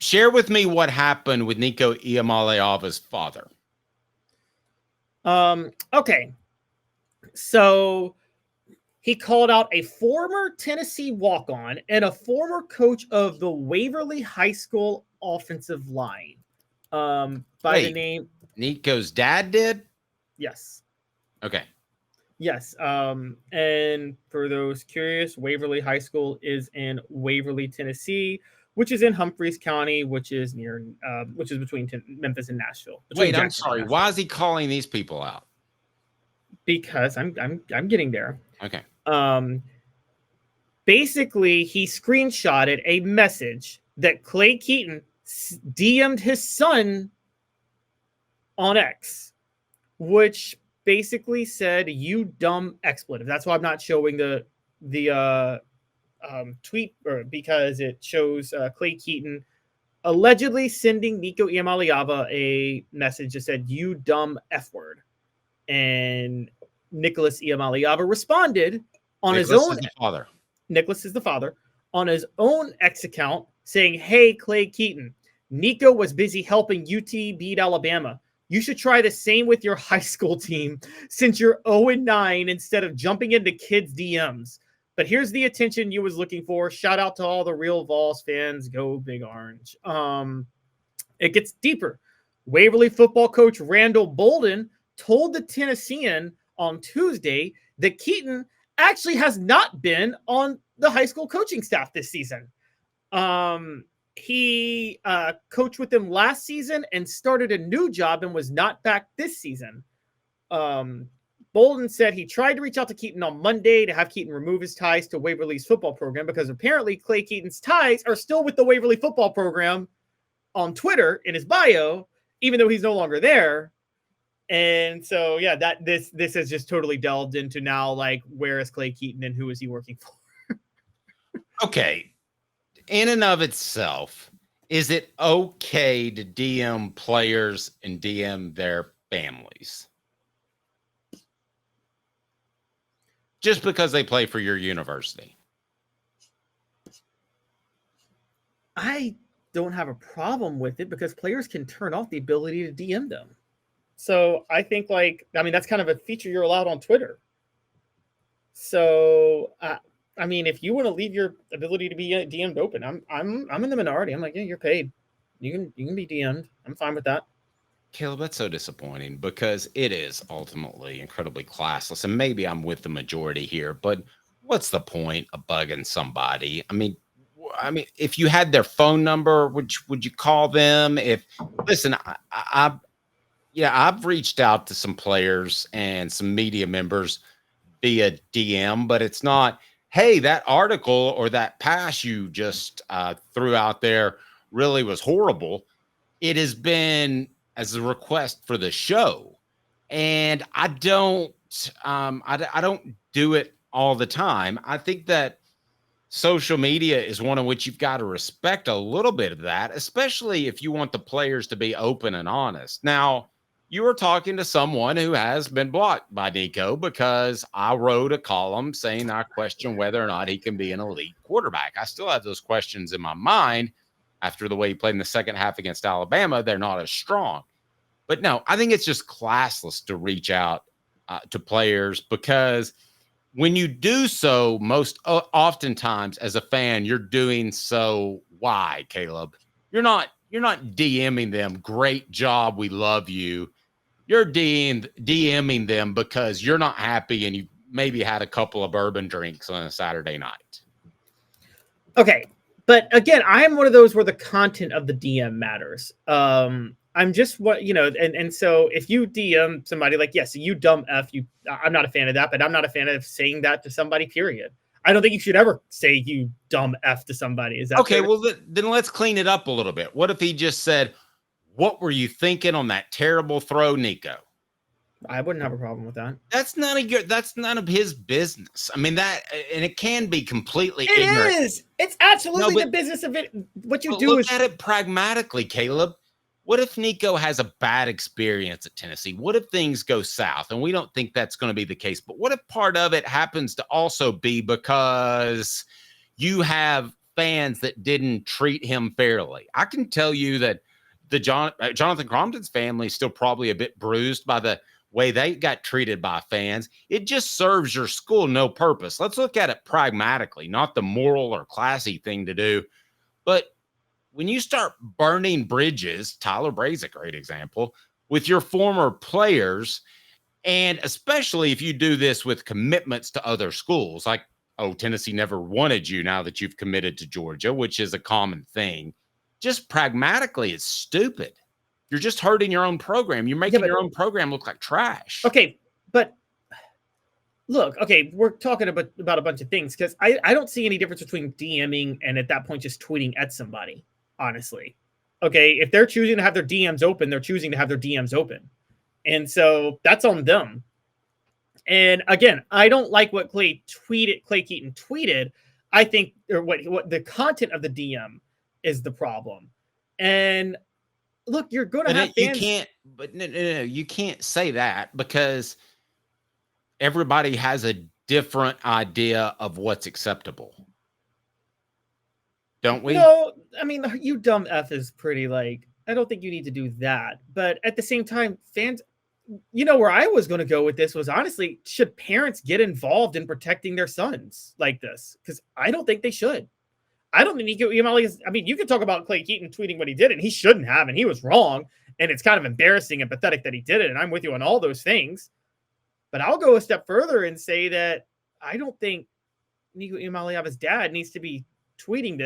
Share with me what happened with Nico Iamaleava's father. Okay. So he called out a former Tennessee walk-on and a former coach of the Waverly High School offensive line. By the name Nico's dad did? Yes. Okay. Yes. And for those curious, Waverly High School is in Waverly, Tennessee, which is in Humphreys County, which is between Memphis and Nashville. Wait, I'm sorry. Why is he calling these people out? Because I'm getting there. Okay. Basically, he screenshotted a message that Clay Keaton DM'd his son on X, which basically said, "You dumb expletive." That's why I'm not showing the tweet, because it shows Clay Keaton allegedly sending Nico Iamaleava a message that said, "You dumb F word," and Nicholas Iamaleava responded on his own. Nicholas is the father, on his own X account, saying, "Hey, Clay Keaton, Nico was busy helping UT beat Alabama. You should try the same with your high school team since you're 0-9 instead of jumping into kids' DMs. But here's the attention you was looking for. Shout out to all the real Vols fans. Go Big Orange." It gets deeper. Waverly football coach Randall Bolden told the Tennessean on Tuesday that Keaton actually has not been on the high school coaching staff this season. He coached with them last season and started a new job and was not back this season. Bolden said he tried to reach out to Keaton on Monday to have Keaton remove his ties to Waverly's football program because apparently Clay Keaton's ties are still with the Waverly football program on Twitter in his bio, even though he's no longer there. And so, yeah, this has just totally delved into now, like, where is Clay Keaton and who is he working for? Okay. In and of itself, is it okay to DM players and DM their families? Just because they play for your university? I don't have a problem with it because players can turn off the ability to DM them. So I think, that's kind of a feature you're allowed on Twitter. So, if you want to leave your ability to be DM'd open, I'm in the minority. I'm like, yeah, you're paid. You can be DM'd. I'm fine with that. Caleb, that's so disappointing because it is ultimately incredibly classless. And maybe I'm with the majority here, but what's the point of bugging somebody? I mean, if you had their phone number, would you call them? I've reached out to some players and some media members via DM, but it's not, hey, that article or that pass you just threw out there really was horrible. It has been as a request for the show. And I don't do it all the time. I think that social media is one in which you've got to respect a little bit of that, especially if you want the players to be open and honest. Now, you were talking to someone who has been blocked by Nico because I wrote a column saying I question whether or not he can be an elite quarterback. I still have those questions in my mind after the way he played in the second half against Alabama. They're not as strong. But no, I think it's just classless to reach out to players because when you do so, most oftentimes as a fan, you're doing so. Why, Caleb? You're not DMing them, "Great job, we love you." You're DMing them because you're not happy and you maybe had a couple of bourbon drinks on a Saturday night. Okay. But again, I am one of those where the content of the DM matters. I'm just and so if you DM somebody like, yes, you dumb F, I'm not a fan of that, but I'm not a fan of saying that to somebody, period. I don't think you should ever say you dumb F to somebody. Is that okay? Fair? Well, then let's clean it up a little bit. What if he just said, "What were you thinking on that terrible throw, Nico?" I wouldn't have a problem with that. That's none of his business. I mean, and it can be completely ignorant. It is. It's absolutely the business of it. What you do is look at it pragmatically, Caleb. What if Nico has a bad experience at Tennessee? What if things go south? And we don't think that's going to be the case. But what if part of it happens to also be because you have fans that didn't treat him fairly. I can tell you that the Jonathan Crompton's family is still probably a bit bruised by the way they got treated by fans. It just serves your school no purpose. Let's look at it pragmatically, not the moral or classy thing to do. But when you start burning bridges, Tyler Bray's a great example, with your former players, and especially if you do this with commitments to other schools, like, oh, Tennessee never wanted you now that you've committed to Georgia, which is a common thing. Just pragmatically, it's stupid. You're just hurting your own program. You're making your own program look like trash. Okay, but look, okay, we're talking about a bunch of things because I don't see any difference between DMing and at that point just tweeting at somebody, honestly. Okay, if they're choosing to have their DMs open, they're choosing to have their DMs open. And so that's on them. And again, I don't like what Clay Keaton tweeted. I think or what the content of the DM is the problem. And look, you're going to have fans. You can't say that because everybody has a different idea of what's acceptable. Don't we? No, I mean, you dumb F is pretty like, I don't think you need to do that. But at the same time, fans, where I was going to go with this was honestly, should parents get involved in protecting their sons like this? Because I don't think they should. I don't think Nico Iamaleava is. I mean, you can talk about Clay Keaton tweeting what he did, and he shouldn't have, and he was wrong. And it's kind of embarrassing and pathetic that he did it. And I'm with you on all those things. But I'll go a step further and say that I don't think Nico Iamaleava's dad needs to be tweeting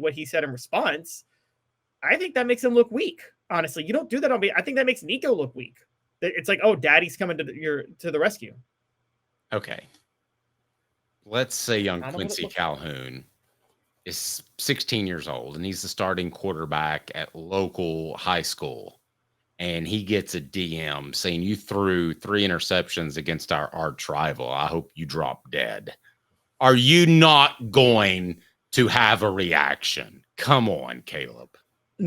what he said in response. I think that makes him look weak. Honestly, you don't do that on me. I think that makes Nico look weak. It's like, oh, daddy's coming to the rescue. Okay. Let's say young Quincy Calhoun is 16 years old and he's the starting quarterback at local high school. And he gets a DM saying you threw 3 interceptions against our arch rival. I hope you drop dead. Are you not going to have a reaction? Come on, Caleb. I'm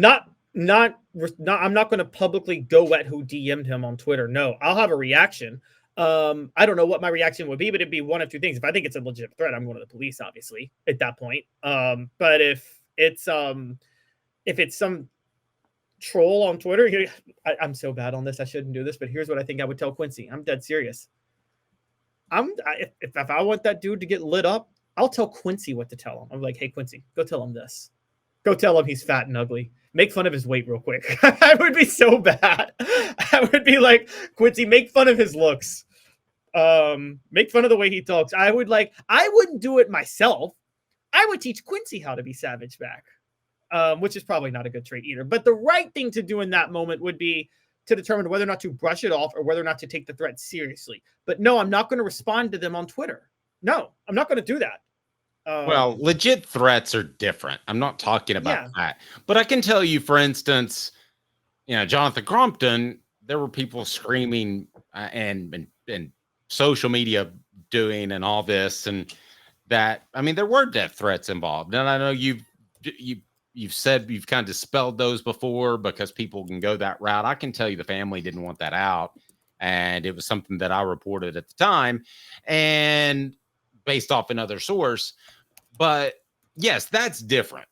not going to publicly go at who DM'd him on Twitter. No, I'll have a reaction. I don't know what my reaction would be, but it'd be one of two things. If I think it's a legit threat, I'm going to the police, obviously, at that point. But if it's some troll on Twitter, I'm so bad on this, I shouldn't do this, but here's what I think I would tell Quincy. I'm dead serious. If I want that dude to get lit up, I'll tell Quincy what to tell him. I'm like, hey, Quincy, go tell him this. Go tell him he's fat and ugly. Make fun of his weight real quick. I would be so bad. I would be like, Quincy, make fun of his looks. Make fun of the way he talks. I wouldn't do it myself. I would teach Quincy how to be savage back, which is probably not a good trait either. But the right thing to do in that moment would be to determine whether or not to brush it off or whether or not to take the threat seriously. But no, I'm not going to respond to them on Twitter. No, I'm not going to do that. Well, legit threats are different. I'm not talking about that. But I can tell you, for instance, Jonathan Crompton, there were people screaming and social media doing and all this, and that, I mean, there were death threats involved. And I know you've said you've kind of dispelled those before because people can go that route. I can tell you the family didn't want that out. And it was something that I reported at the time and based off another source. But yes, that's different.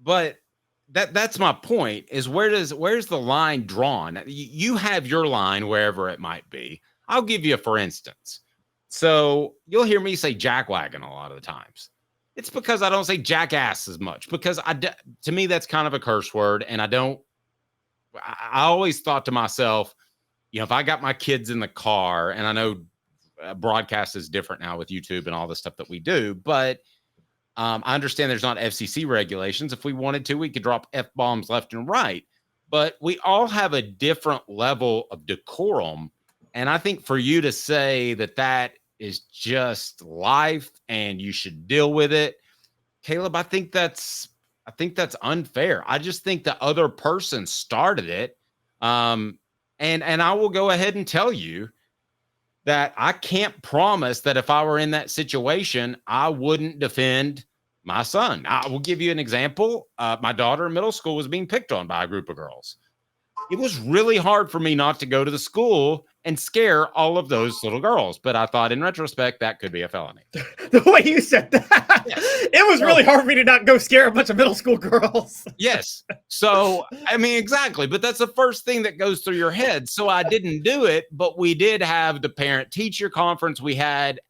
But that's my point is where's the line drawn? You have your line wherever it might be. I'll give you a for instance. So you'll hear me say jackwagon a lot of the times. It's because I don't say jackass as much because to me, that's kind of a curse word. And I always thought to myself, if I got my kids in the car, and I know broadcast is different now with YouTube and all the stuff that we do, but I understand there's not FCC regulations. If we wanted to, we could drop F-bombs left and right, but we all have a different level of decorum. And I think for you to say that is just life and you should deal with it, Caleb, I think that's unfair. I just think the other person started it. And I will go ahead and tell you that I can't promise that if I were in that situation, I wouldn't defend my son. I will give you an example. My daughter in middle school was being picked on by a group of girls. It was really hard for me not to go to the school and scare all of those little girls. But I thought in retrospect, that could be a felony. The way you said that, yes. It was really hard for me to not go scare a bunch of middle school girls. Yes. So, I mean, exactly. But that's the first thing that goes through your head. So I didn't do it, but we did have the parent teacher conference. We had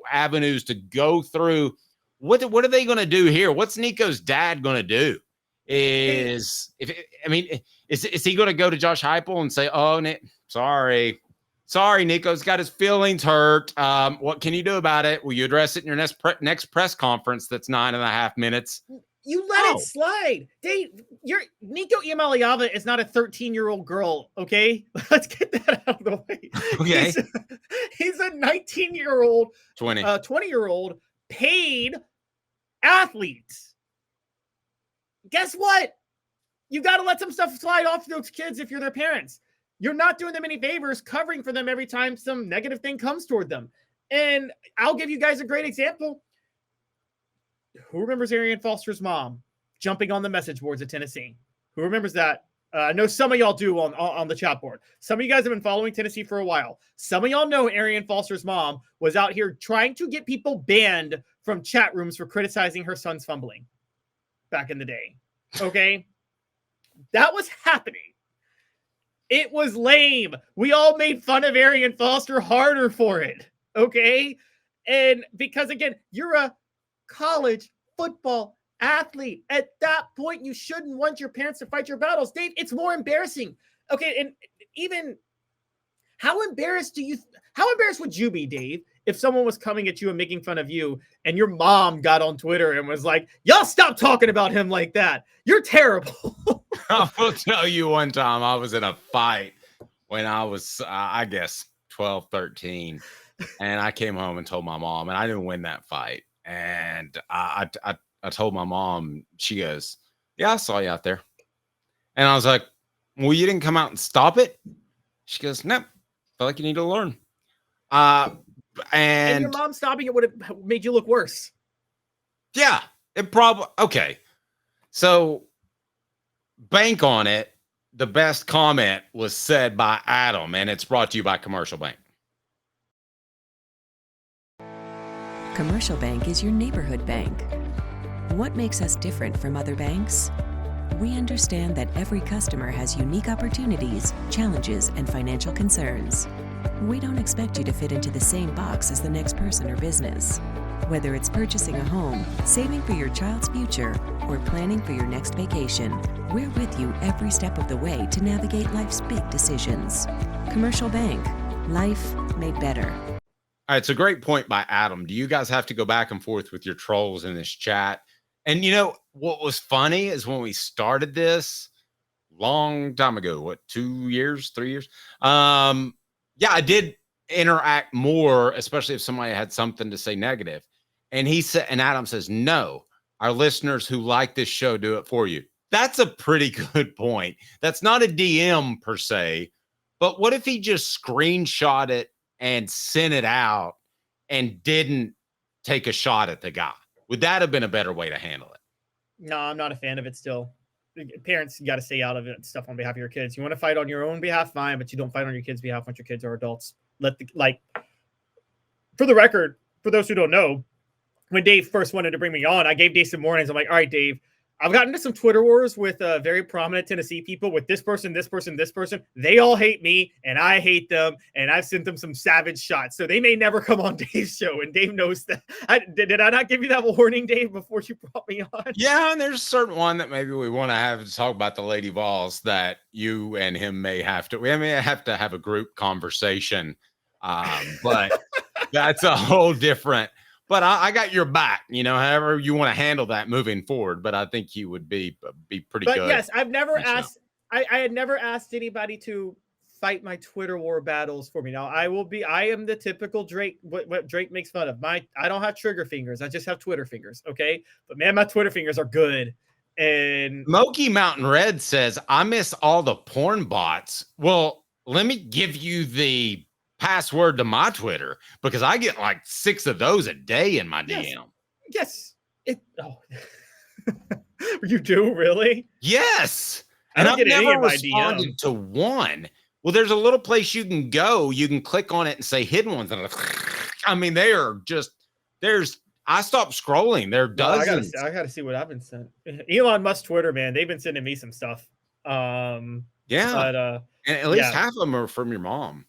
avenues to go through. What are they going to do here? What's Nico's dad going to do? Is he going to go to Josh Heupel and say, "Oh, sorry, Nico's got his feelings hurt. What can you do about it? Will you address it in your next press conference? That's 9.5 minutes." You let it slide. Dave, Nico Iamaleava is not a 13-year-old girl, okay? Let's get that out of the way. Okay. He's a 19-year-old, 20-year-old paid athlete. Guess what? You got to let some stuff slide off those kids if you're their parents. You're not doing them any favors covering for them every time some negative thing comes toward them. And I'll give you guys a great example. Who remembers Arian Foster's mom jumping on the message boards at Tennessee? Who remembers that? I know some of y'all do on the chat board. Some of you guys have been following Tennessee for a while. Some of y'all know Arian Foster's mom was out here trying to get people banned from chat rooms for criticizing her son's fumbling back in the day. Okay? That was happening. It was lame. We all made fun of Arian Foster harder for it. Okay? And because, again, you're a college football athlete. At that point, you shouldn't want your parents to fight your battles. Dave, it's more embarrassing. Okay, and even how embarrassed would you be, Dave, if someone was coming at you and making fun of you and your mom got on Twitter and was like, "Y'all stop talking about him like that. You're terrible." I will tell you one time I was in a fight when I was, I guess, 12, 13. And I came home and told my mom, and I didn't win that fight. And I told my mom, she goes, "Yeah, I saw you out there." And I was like, "Well, you didn't come out and stop it?" She goes, "Nope. Feel like you need to learn." And your mom stopping it would have made you look worse. Yeah, it probably, okay. So bank on it. The best comment was said by Adam, and it's brought to you by Commercial Bank. Commercial Bank is your neighborhood bank. What makes us different from other banks? We understand that every customer has unique opportunities, challenges, and financial concerns. We don't expect you to fit into the same box as the next person or business. Whether it's purchasing a home, saving for your child's future, or planning for your next vacation, we're with you every step of the way to navigate life's big decisions. Commercial Bank. Life made better. All right, it's a great point by Adam. Do you guys have to go back and forth with your trolls in this chat? And you know, what was funny is when we started this long time ago, what, 2 years, 3 years? Yeah, I did interact more, especially if somebody had something to say negative. And he said, and Adam says, "No, our listeners who like this show do it for you." That's a pretty good point. That's not a DM per se, but what if he just screenshot it and sent it out and didn't take a shot at the guy? Would that have been a better way to handle it? No, I'm not a fan of it still. Parents, you got to stay out of it, stuff on behalf of your kids. You want to fight on your own behalf, fine, but you don't fight on your kids' behalf once your kids are adults. For the record, for those who don't know, when Dave first wanted to bring me on, I gave Dave some warnings. I'm like, "All right, Dave, I've gotten into some Twitter wars with very prominent Tennessee people, with this person, this person, this person. They all hate me, and I hate them, and I've sent them some savage shots. So they may never come on Dave's show, and Dave knows that." Did I not give you that warning, Dave, before you brought me on? Yeah, and there's a certain one that maybe we want to have to talk about, the Lady Vols, that you and him may have to. We may have to have a group conversation, but that's a whole different. But I got your back, you know, however you want to handle that moving forward. But I think you would be pretty good. But yes, I've never asked. I had never asked anybody to fight my Twitter war battles for me. Now I am the typical Drake. What Drake makes fun of. I don't have trigger fingers. I just have Twitter fingers. Okay, but man, my Twitter fingers are good. And Moki Mountain Red says, "I miss all the porn bots." Well, let me give you the password to my Twitter, because I get like 6 of those a day in my DM. Yes. You do, really? Yes. And I've never responded to one. Well, there's a little place you can go. You can click on it and say hidden ones. And I mean, they are just I stopped scrolling. There are dozens. I gotta see what I've been sent. Elon Musk Twitter, man, they've been sending me some stuff. Yeah, but and at least half of them are from your mom.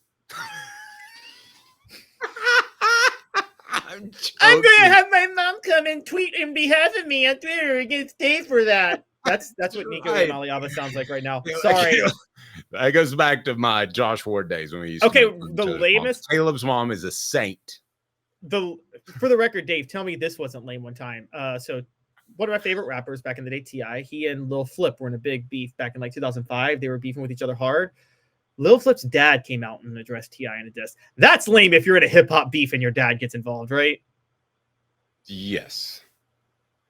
I'm gonna have my mom come and tweet in behalf of me on Twitter and get paid for that. That's what Nico Iamaleava sounds like right now. Sorry. That goes back to my Josh Ward days when we used to the lamest. Caleb's mom is a saint. For the record, Dave, tell me this wasn't lame one time. So one of my favorite rappers back in the day, T.I., he and Lil Flip were in a big beef back in like 2005. They were beefing with each other hard. Lil Flip's dad came out and addressed T.I. in a diss. That's lame if you're in a hip hop beef and your dad gets involved, right? Yes.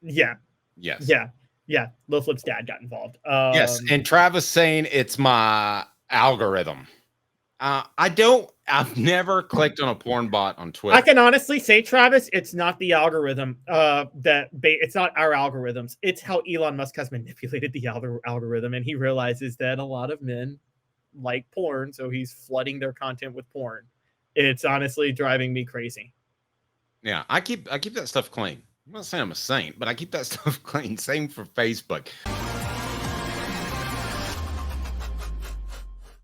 Yeah. Yes. Yeah. Lil Flip's dad got involved. Yes. And Travis saying it's my algorithm. I've never clicked on a porn bot on Twitter. I can honestly say, Travis, it's not the algorithm. It's not our algorithms. It's how Elon Musk has manipulated the algorithm, and he realizes that a lot of men like porn, so he's flooding their content with porn. It's honestly driving me crazy. Yeah, I keep that stuff clean. I'm not saying I'm a saint, but I keep that stuff clean. Same for Facebook.